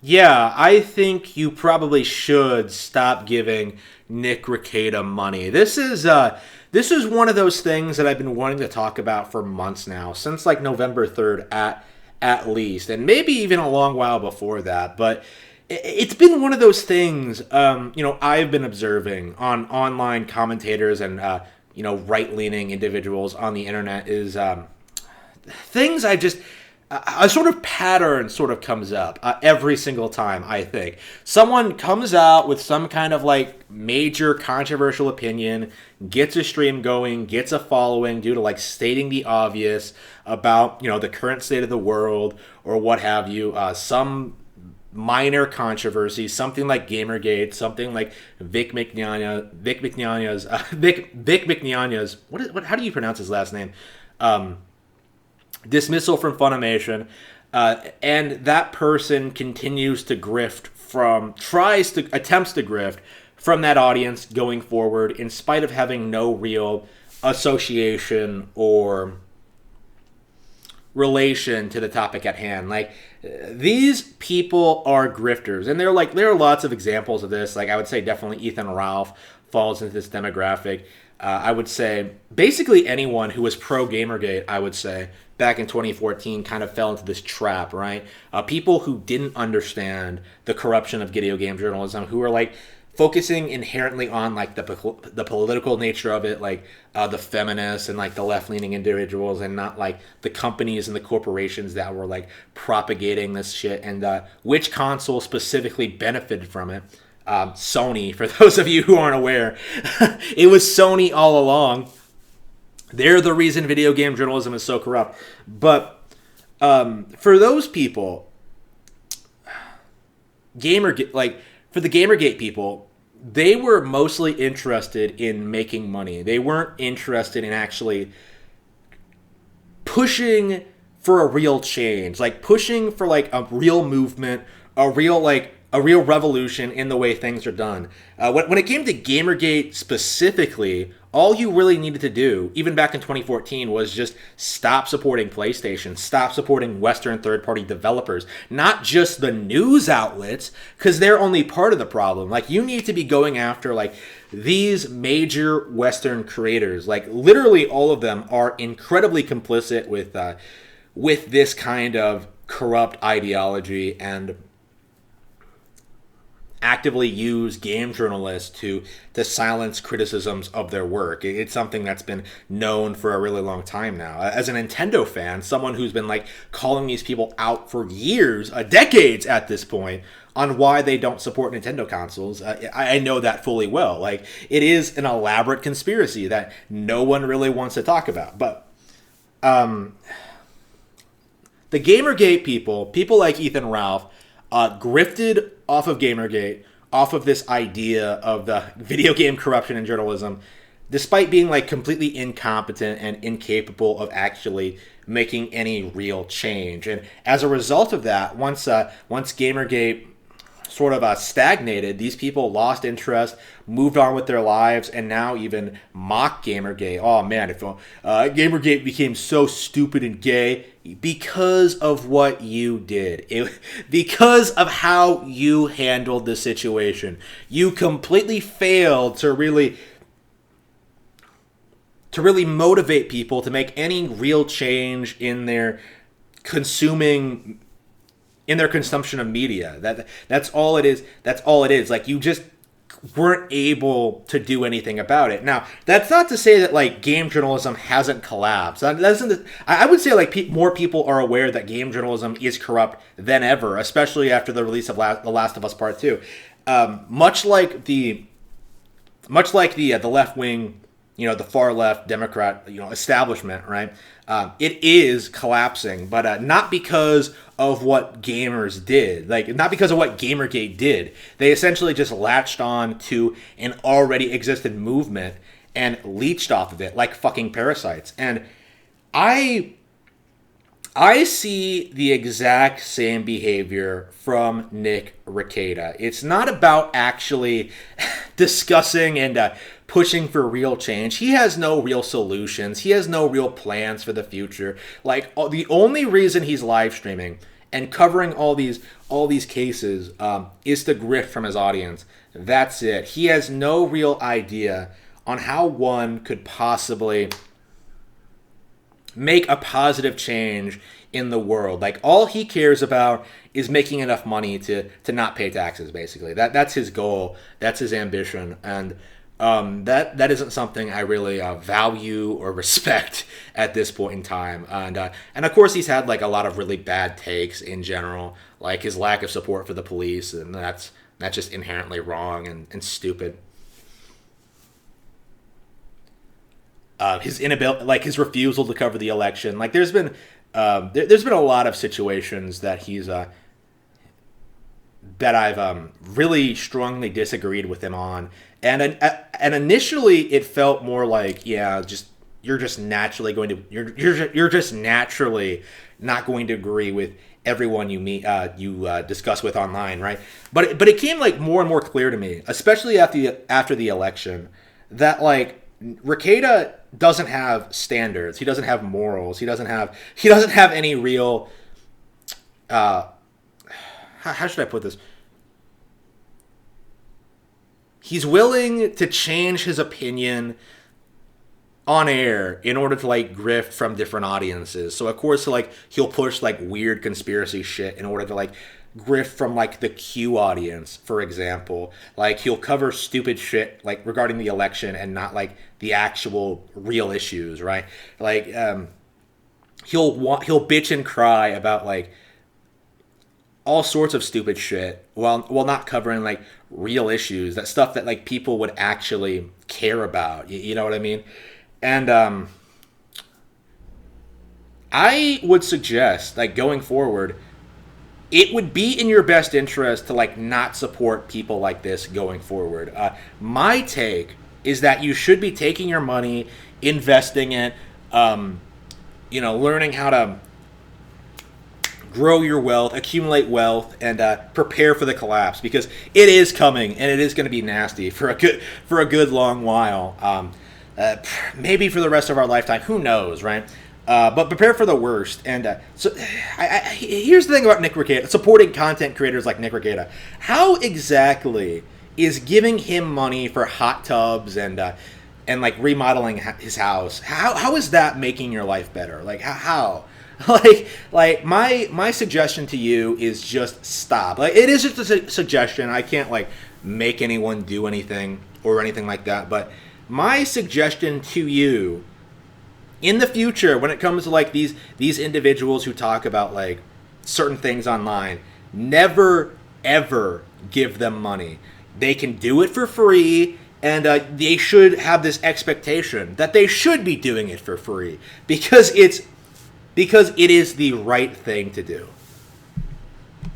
Yeah, I think you probably should stop giving Nick Rekieta money. This is one of those things that I've been wanting to talk about for months now, since like November 3rd at least, and maybe even a long while before that. But it's been one of those things, I've been observing on online commentators and right leaning individuals on the internet is things I just a sort of pattern sort of comes up every single time. I think someone comes out with some kind of like major controversial opinion, gets a stream going, gets a following due to like stating the obvious about the current state of the world or what have you. Some minor controversy, something like Gamergate, something like Vic McNania's, Vic McNania's. How do you pronounce his last name? Dismissal from Funimation, and that person continues to grift attempts to grift from that audience going forward, in spite of having no real association or relation to the topic at hand. Like, these people are grifters, and there are lots of examples of this. Like, I would say definitely Ethan Ralph falls into this demographic. I would say basically anyone who was pro Gamergate, I would say, back in 2014 kind of fell into this trap, right? People who didn't understand the corruption of video game journalism, who were like focusing inherently on like the political nature of it, like the feminists and like the left leaning individuals, and not like the companies and the corporations that were like propagating this shit, and which console specifically benefited from it. Sony, for those of you who aren't aware, it was Sony all along. They're the reason video game journalism is so corrupt. But for those people, for the Gamergate people, they were mostly interested in making money. They weren't interested in actually pushing for a real change, like pushing for like a real movement, a real revolution in the way things are done. When it came to Gamergate specifically, all you really needed to do, even back in 2014, was just stop supporting PlayStation, stop supporting Western third-party developers, not just the news outlets, because they're only part of the problem. Like, you need to be going after, like, these major Western creators. Like, literally all of them are incredibly complicit with this kind of corrupt ideology, and actively use game journalists to silence criticisms of their work. It's something that's been known for a really long time now. As a Nintendo fan, someone who's been like calling these people out for years, decades at this point, on why they don't support Nintendo consoles, I know that fully well. Like, it is an elaborate conspiracy that no one really wants to talk about. But the Gamergate people like Ethan Ralph, grifted off of Gamergate, off of this idea of the video game corruption in journalism, despite being like completely incompetent and incapable of actually making any real change. And as a result of that, once Gamergate sort of stagnated, these people lost interest, moved on with their lives, and now even mock Gamergate. Oh man, if Gamergate became so stupid and gay because of what you did, because of how you handled the situation. You completely failed to really motivate people to make any real change in their consuming in their consumption of media. That's all it is. That's all it is. Like, you just weren't able to do anything about it. Now, that's not to say that like game journalism hasn't collapsed. I would say like more people are aware that game journalism is corrupt than ever, especially after the release of The Last of Us Part 2. Much like the left wing, the far left Democrat, establishment, right? It is collapsing, but not because of what gamers did, like not because of what Gamergate did. They essentially just latched on to an already existed movement and leached off of it like fucking parasites. And I see the exact same behavior from Nick Rekieta. It's not about actually discussing and pushing for real change. He has no real solutions. He has no real plans for the future. Like, the only reason he's live streaming and covering all these cases is to grift from his audience. That's it. He has no real idea on how one could possibly make a positive change in the world. Like, all he cares about is making enough money to not pay taxes, basically. That's his goal. That's his ambition. And that isn't something I really value or respect at this point in time. And of course, he's had like a lot of really bad takes in general, like his lack of support for the police, and that's just inherently wrong and stupid. His inability, like his refusal to cover the election. Like, there's been a lot of situations that he's that I've really strongly disagreed with him on, and initially it felt more like, yeah, just you're just naturally going to you're just naturally not going to agree with everyone you meet you discuss with online, right? But it came like more and more clear to me, especially after the election, that like Rekieta doesn't have standards. He doesn't have morals. He doesn't have any real how should I put this? He's willing to change his opinion on air in order to like grift from different audiences. So of course, like, he'll push like weird conspiracy shit in order to like grift from like the Q audience, for example. Like, he'll cover stupid shit like regarding the election and not like the actual real issues, right? Like, he'll bitch and cry about like all sorts of stupid shit while not covering like real issues, that stuff that like people would actually care about. You know what I mean? And I would suggest, like, going forward, it would be in your best interest to like not support people like this going forward. My take is that you should be taking your money, investing it, learning how to grow your wealth, accumulate wealth, and prepare for the collapse, because it is coming and it is going to be nasty for a good long while. Maybe for the rest of our lifetime, who knows, right? But prepare for the worst. And here's the thing about Nick Rekieta, supporting content creators like Nick Rekieta. How exactly is giving him money for hot tubs and like remodeling his house? How is that making your life better? Like, how? like my suggestion to you is just stop. Like, it is just a suggestion. I can't like make anyone do anything or anything like that. But my suggestion to you, in the future, when it comes to like these individuals who talk about like certain things online, never ever give them money. They can do it for free, and they should have this expectation that they should be doing it for free, because it is the right thing to do.